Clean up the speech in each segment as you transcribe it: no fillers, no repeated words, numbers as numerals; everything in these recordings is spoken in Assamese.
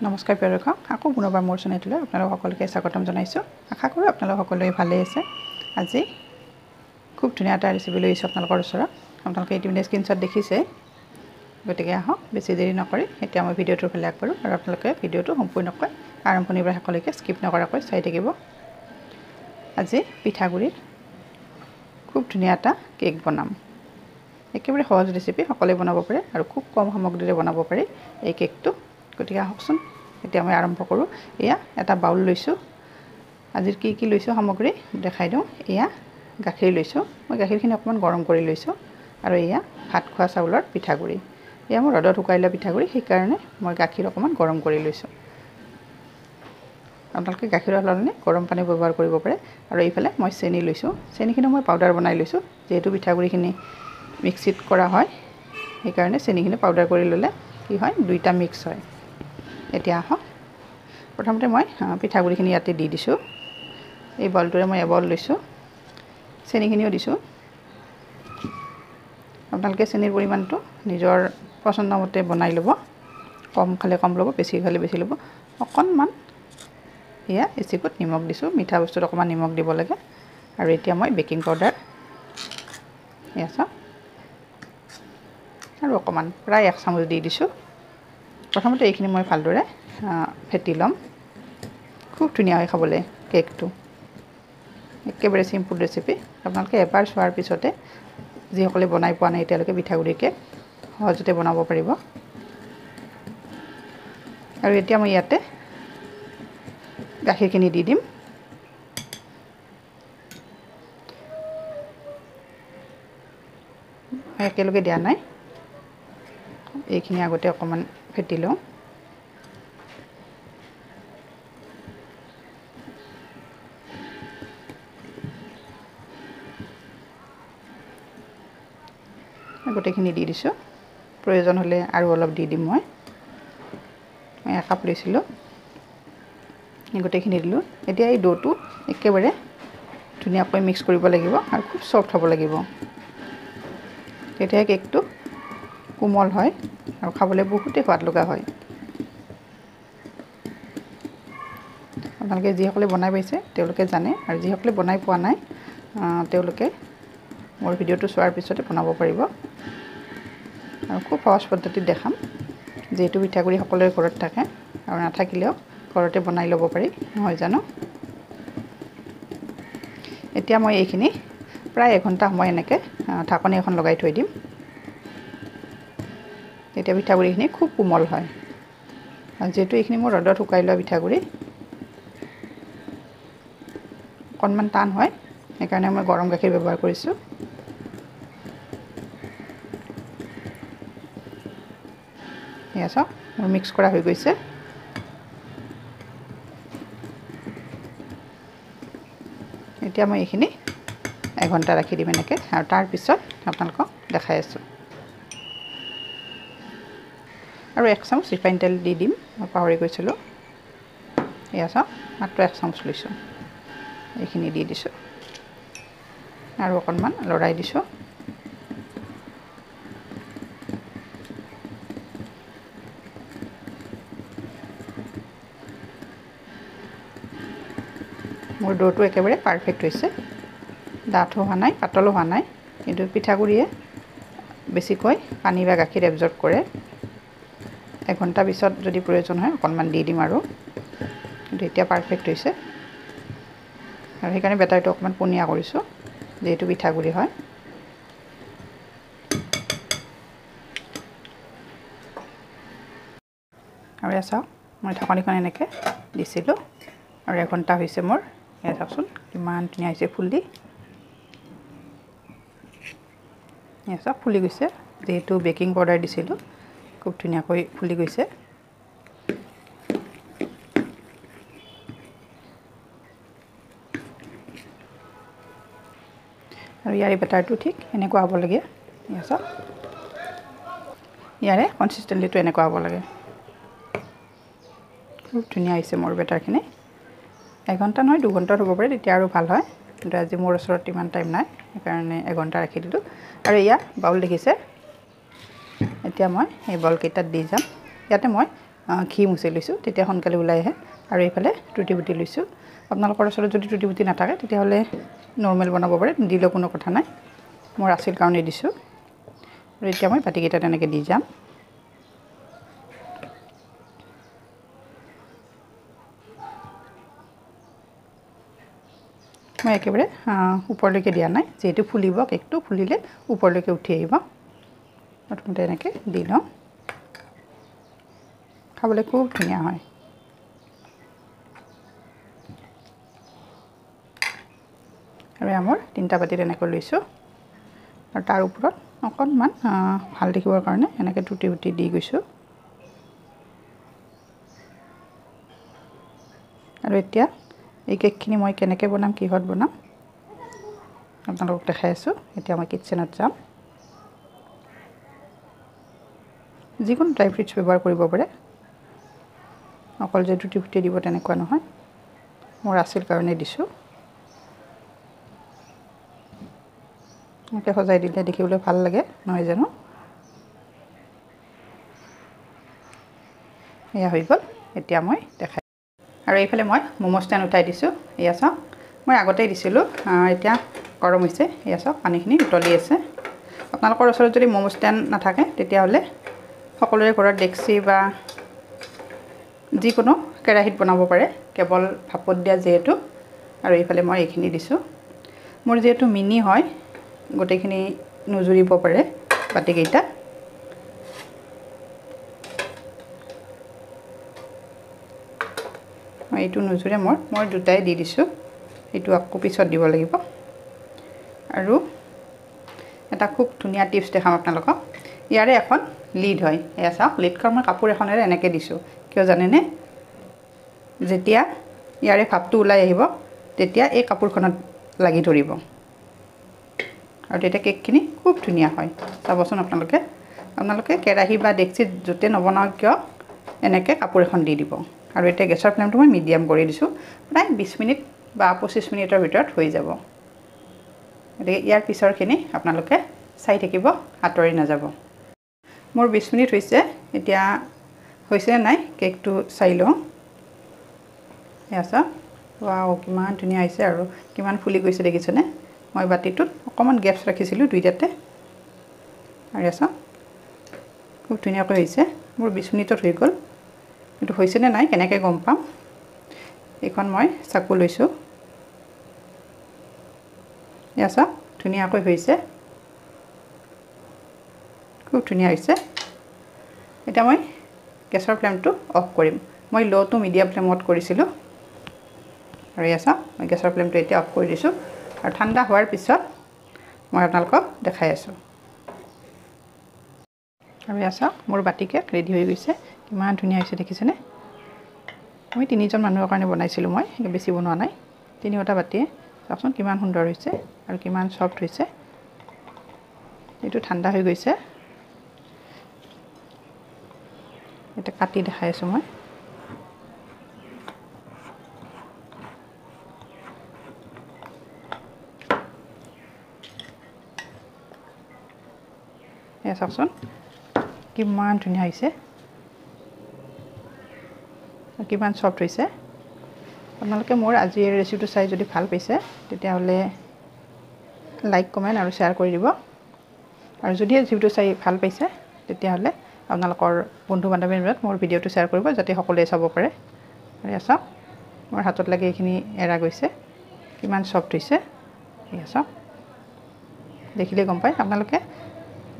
নমস্কাৰ প্ৰিয় দৰ্শক, আকৌ পুনৰবাৰ মোৰ চেনেললৈ আপোনালোক সকলোকে স্বাগতম জনাইছোঁ। আশা কৰোঁ আপোনালোক সকলোৱে ভালেই আছে। আজি খুব ধুনীয়া এটা ৰেচিপি লৈ আহিছোঁ আপোনালোকৰ ওচৰত। আপোনালোকে ইতিমধ্যে স্ক্ৰীনশ্বট দেখিছে, গতিকে আহক বেছি দেৰি নকৰি এতিয়া মই ভিডিঅ'টোৰ ফালে আগবাঢ়োঁ আৰু আপোনালোকে ভিডিঅ'টো সম্পূৰ্ণকৈ আৰম্ভণিৰ পৰা শেষলৈকে স্কিপ নকৰাকৈ চাই থাকিব। আজি পিঠাগুড়িৰ খুব ধুনীয়া এটা কেক বনাম। একেবাৰে সহজ ৰেচিপি, সকলোৱে বনাব পাৰে আৰু খুব কম সামগ্ৰীৰে বনাব পাৰি এই কেকটো। গতিকে আহকচোন এতিয়া মই আৰম্ভ কৰোঁ। এয়া এটা বাউল লৈছোঁ। আজিৰ কি লৈছোঁ সামগ্ৰী দেখাই দিওঁ। এয়া গাখীৰ লৈছোঁ, মই গাখীৰখিনি অকণমান গৰম কৰি লৈছোঁ। আৰু এয়া ভাত খোৱা চাউলৰ পিঠাগুড়ি। এয়া মোৰ ৰ'দত শুকাই লোৱা পিঠাগুড়ি, সেইকাৰণে মই গাখীৰ অকণমান গৰম কৰি লৈছোঁ। আপোনালোকে গাখীৰৰ সলনি গৰম পানী ব্যৱহাৰ কৰিব পাৰে। আৰু এইফালে মই চেনি লৈছোঁ। চেনিখিনি মই পাউডাৰ বনাই লৈছোঁ, যিহেতু পিঠাগুড়িখিনি মিক্সিত কৰা হয়, সেইকাৰণে চেনিখিনি পাউডাৰ কৰি ল'লে কি হয়, দুইটা মিক্স হয়। এতিয়া আহক, প্ৰথমতে মই পিঠাগুড়িখিনি ইয়াতে দি দিছোঁ। এই বলটোৰে মই এবল লৈছোঁ, চেনিখিনিও দিছোঁ। আপোনালোকে চেনিৰ পৰিমাণটো নিজৰ পচন্দ মতে বনাই ল'ব। কম খালে কম ল'ব, বেছি খালে বেছি ল'ব। অকণমান এয়া এচিকুট নিমখ দিছোঁ, মিঠা বস্তুত অকণমান নিমখ দিব লাগে। আৰু এতিয়া মই বেকিং পাউডাৰ এয়া চাওক, আৰু অকণমান প্ৰায় 1 চামুচ দি দিছোঁ। প্ৰথমতে এইখিনি মই ভালদৰে ফেটি ল'ম। খুব ধুনীয়া হয় খাবলৈ কেকটো, একেবাৰে চিম্পুল ৰেচিপি। আপোনালোকে এবাৰ চোৱাৰ পিছতে যিসকলে বনাই পোৱা নাই এতিয়ালৈকে পিঠাগুড়িৰ কেক সহজতে বনাব পাৰিব। আৰু এতিয়া মই ইয়াতে গাখীৰখিনি দি দিম। একেলগে দিয়া নাই, এইখিনি আগতে অকণমান ফেটি লওঁ। গোটেইখিনি দি দিছোঁ। প্ৰয়োজন হ'লে আৰু অলপ দি দিম। মই 1 কাপ লৈছিলোঁ, গোটেইখিনি দিলোঁ। এতিয়া এই ডোটো একেবাৰে ধুনীয়াকৈ মিক্স কৰিব লাগিব আৰু খুব ছফ্ট হ'ব লাগিব। তেতিয়াহে কেকটো কোমল হয় আৰু খাবলৈ বহুতেই সোৱাদ লগা হয়। আপোনালোকে যিসকলে বনাই পাইছে তেওঁলোকে জানে, আৰু যিসকলে বনাই পোৱা নাই তেওঁলোকে মোৰ ভিডিঅ'টো চোৱাৰ পিছতে বনাব পাৰিব। আৰু খুব সহজ পদ্ধতিত দেখাম, যিহেতু পিঠাগুড়ি সকলোৰে ঘৰত থাকে আৰু নাথাকিলেও ঘৰতে বনাই ল'ব পাৰি, নহয় জানো। এতিয়া মই এইখিনি প্ৰায় 1 ঘণ্টা সময় এনেকৈ ঢাকনি এখন লগাই থৈ দিম। তেতিয়া পিঠাগুড়িখিনি খুব কোমল হয়। আৰু যিহেতু এইখিনি মোৰ ৰ'দত শুকাই লোৱা পিঠাগুড়ি, অকণমান টান হয়, সেইকাৰণে মই গৰম গাখীৰ ব্যৱহাৰ কৰিছোঁ। এয়া চাওক, মোৰ মিক্স কৰা হৈ গৈছে। এতিয়া মই এইখিনি 1 ঘণ্টা ৰাখি দিম এনেকৈ, আৰু তাৰপিছত আপোনালোকক দেখাই আছোঁ। আৰু 1 চামুচ ৰিফাইন তেল দি দিম, মই পাহৰি গৈছিলোঁ। এয়া চাওক, মাত্ৰ 1 চামুচ লৈছোঁ। এইখিনি দি দিছোঁ আৰু অকণমান লৰাই দিছোঁ। মোৰ ডোটো একেবাৰে পাৰফেক্ট হৈছে। ডাঠো হোৱা নাই, পাতলো হোৱা নাই, কিন্তু পিঠাগুড়িয়ে বেছিকৈ পানী বা গাখীৰ এবজৰ্ব কৰে। 1 ঘণ্টা পিছত যদি প্ৰয়োজন হয় অকণমান দি দিম আৰু, কিন্তু এতিয়া পাৰফেক্ট হৈছে। আৰু সেইকাৰণে বেটাৰটো অকণমান পনীয়া কৰিছোঁ, যিহেতু পিঠাগুড়ি হয়। আৰু এয়া চাওক, মই ঢাকনিখন এনেকৈ দিছিলোঁ আৰু 1 ঘণ্টা হৈছে মোৰ। এয়া চাওকচোন কিমান ধুনীয়া হৈছে ফুলি। এয়া চাওক ফুলি গৈছে, যিহেতু বেকিং পাউডাৰ দিছিলোঁ, খুব ধুনীয়াকৈ ফুলি গৈছে। আৰু ইয়াৰে বেটাৰটো ঠিক এনেকুৱা হ'ব লাগে। এয়া চাওক, ইয়াৰে কনচিষ্টেঞ্চিটো এনেকুৱা হ'ব লাগে। খুব ধুনীয়া হৈছে মোৰ বেটাৰখিনি। 1 ঘণ্টা নহয় 2 ঘণ্টাত হ'ব পাৰে, তেতিয়া আৰু ভাল হয়। কিন্তু আজি মোৰ ওচৰত ইমান টাইম নাই, সেইকাৰণে 1 ঘণ্টা ৰাখি দিলোঁ। আৰু এয়া বাউল দেখিছে, এতিয়া মই এই বলকেইটাত দি যাম। ইয়াতে মই ঘি মুচি লৈছোঁ তেতিয়া সোনকালে ওলাই আহে আৰু এইফালে টুটি বুটি লৈছোঁ আপোনালোকৰ ওচৰত যদি টুটি বুটি নাথাকে তেতিয়াহ'লে নৰ্মেল বনাব পাৰে দিলেও কোনো কথা নাই মোৰ আছিল কাৰণে দিছোঁ আৰু এতিয়া মই বাতিকেইটা তেনেকৈ দি যাম মই একেবাৰে ওপৰলৈকে দিয়া নাই যেহেতু ফুলিব কেকটো ফুলিলে ওপৰলৈকে উঠি আহিব প্ৰথমতে এনেকৈ দি লওঁ খাবলৈ খুব ধুনীয়া হয় আৰু আমাৰ 3টা বাতি তেনেকৈ লৈছোঁ আৰু তাৰ ওপৰত অকণমান ভাল দেখিবৰ কাৰণে এনেকৈ টুটি বুটি দি গৈছোঁ আৰু এতিয়া এই কেকখিনি মই কেনেকৈ বনাম কিহত বনাম আপোনালোকক দেখাই আছোঁ এতিয়া মই কিটচেনত যাম যিকোনো ড্ৰাই ফ্ৰুটছ ব্যৱহাৰ কৰিব পাৰে অকল যে টুটি ফুটি দিব তেনেকুৱা নহয় মোৰ আছিল কাৰণে দিছোঁ এনেকৈ সজাই দিলে দেখিবলৈ ভাল লাগে নহয় জানো এয়া হৈ গ'ল এতিয়া মই দেখাই আৰু এইফালে মই ম'ম' ষ্টেণ্ড উঠাই দিছোঁ এয়া চাওক মই আগতেই দিছিলোঁ এতিয়া গৰম হৈছে এয়া চাওক পানীখিনি উতলি আছে আপোনালোকৰ ওচৰত যদি ম'ম' ষ্টেণ্ড নাথাকে তেতিয়াহ'লে সকলোৰে ঘৰত ডেক্সি বা যিকোনো কেৰাহীত বনাব পাৰে কেৱল ভাপত দিয়া যিহেতু আৰু এইফালে মই এইখিনি দিছোঁ মোৰ যিহেতু মিনি হয় গোটেইখিনি নুজুৰিব পাৰে বাতিকেইটা এইটো নুজুৰে মই দুটাই দি দিছোঁ এইটো আকৌ পিছত দিব লাগিব আৰু এটা খুব ধুনীয়া টিপছ দেখাম আপোনালোকক ইয়াৰে এখন লিড হয় এয়া চাওক লিডখন মই কাপোৰ এখনেৰে এনেকৈ দিছোঁ কিয় জানেনে যেতিয়া ইয়াৰে ভাপটো ওলাই আহিব তেতিয়া এই কাপোৰখনত লাগি ধৰিব আৰু তেতিয়া কেকখিনি খুব ধুনীয়া হয় চাবচোন আপোনালোকে কেৰাহী বা ডেক্সিত য'তে নবনাওক কিয় এনেকৈ কাপোৰ এখন দি দিব আৰু এতিয়া গেছৰ ফ্লেমটো মই মিডিয়াম কৰি দিছোঁ প্ৰায় 20 মিনিট বা 25 মিনিটৰ ভিতৰত হৈ যাব গতিকে ইয়াৰ পিছৰখিনি আপোনালোকে চাই থাকিব আঁতৰি নাযাব মোৰ 20 মিনিট হৈছে এতিয়া হৈছে নাই কেকটো চাই লওঁ এয়া চাওক ৱাও কিমান ধুনীয়া হৈছে আৰু কিমান ফুলি গৈছে দেখিছেনে মই বাতিটোত অকণমান গেপছ ৰাখিছিলোঁ দুইটাতে আৰু এয়া চাওক খুব ধুনীয়াকৈ হৈছে মোৰ 20 মিনিটত হৈ গ'ল কিন্তু হৈছেনে নাই কেনেকৈ গম পাম এইখন মই চাকু লৈছোঁ এয়া চাওক ধুনীয়াকৈ হৈছে খুব ধুনীয়া হৈছে এতিয়া মই গেছৰ ফ্লেমটো অফ কৰিম মই ল' টু মিডিয়াম ফ্লেমত কৰিছিলোঁ আৰু এয়া চাওক মই গেছৰ ফ্লেমটো এতিয়া অফ কৰি দিছোঁ আৰু ঠাণ্ডা হোৱাৰ পিছত মই আপোনালোকক দেখাই আছোঁ আৰু এয়া চাওক মোৰ বাতি কেক ৰেডি হৈ গৈছে কিমান ধুনীয়া হৈছে দেখিছেনে মই 3জন মানুহৰ কাৰণে বনাইছিলোঁ মই বেছি বনোৱা নাই 3টা বাতিয়ে চাওকচোন কিমান সুন্দৰ হৈছে আৰু কিমান সফ্ট হৈছে এইটো ঠাণ্ডা হৈ গৈছে এটা কাটি দেখাই আছোঁ মই এয়া চাওকচোন কিমান ধুনীয়া হৈছে কিমান সফ্ট হৈছে আপোনালোকে মোৰ আজি এই ৰেচিপিটো চাই যদি ভাল পাইছে তেতিয়াহ'লে লাইক কমেণ্ট আৰু শ্বেয়াৰ কৰি দিব আৰু যদি ৰেচিপিটো চাই ভাল পাইছে তেতিয়াহ'লে আপোনালোকৰ বন্ধু বান্ধৱীৰ মাজত মোৰ ভিডিঅ'টো শ্বেয়াৰ কৰিব যাতে সকলোৱে চাব পাৰে আৰু এয়া চাওক মোৰ হাতত লাগি এইখিনি এৰা গৈছে কিমান সফ্ট হৈছে এয়া চাওক দেখিলে গম পায় আপোনালোকে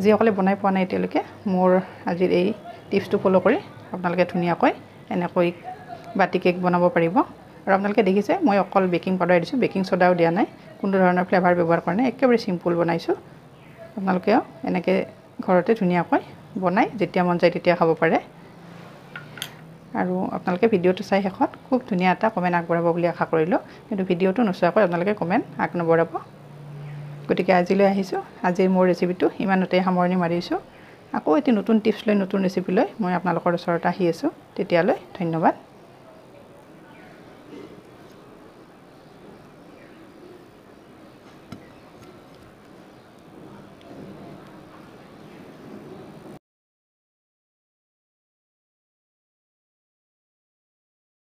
যিসকলে বনাই পোৱা নাই এতিয়ালৈকে মোৰ আজিৰ এই টিপছটো ফ'ল' কৰি আপোনালোকে ধুনীয়াকৈ এনেকৈ বাতি কেক বনাব পাৰিব আৰু আপোনালোকে দেখিছে মই অকল বেকিং পাউডাৰ দিছোঁ বেকিং সোডাও দিয়া নাই কোনো ধৰণৰ ফ্লেভাৰ ব্যৱহাৰ কৰা নাই একেবাৰে চিম্পুল বনাইছোঁ আপোনালোকেও এনেকৈ ঘৰতে ধুনীয়াকৈ বনাই যেতিয়া মন যায় তেতিয়া খাব পাৰে আৰু আপোনালোকে ভিডিঅ'টো চাই শেষত খুব ধুনীয়া এটা কমেণ্ট আগবঢ়াব বুলি আশা কৰিলোঁ কিন্তু ভিডিঅ'টো নোচোৱাকৈ আপোনালোকে কমেণ্ট আগনবঢ়াব গতিকে আজিলৈ আহিছোঁ আজিৰ মোৰ ৰেচিপিটো ইমানতে সামৰণি মাৰিছোঁ আকৌ এটি নতুন টিপছ লৈ নতুন ৰেচিপি লৈ মই আপোনালোকৰ ওচৰত আহি আছোঁ তেতিয়ালৈ ধন্যবাদ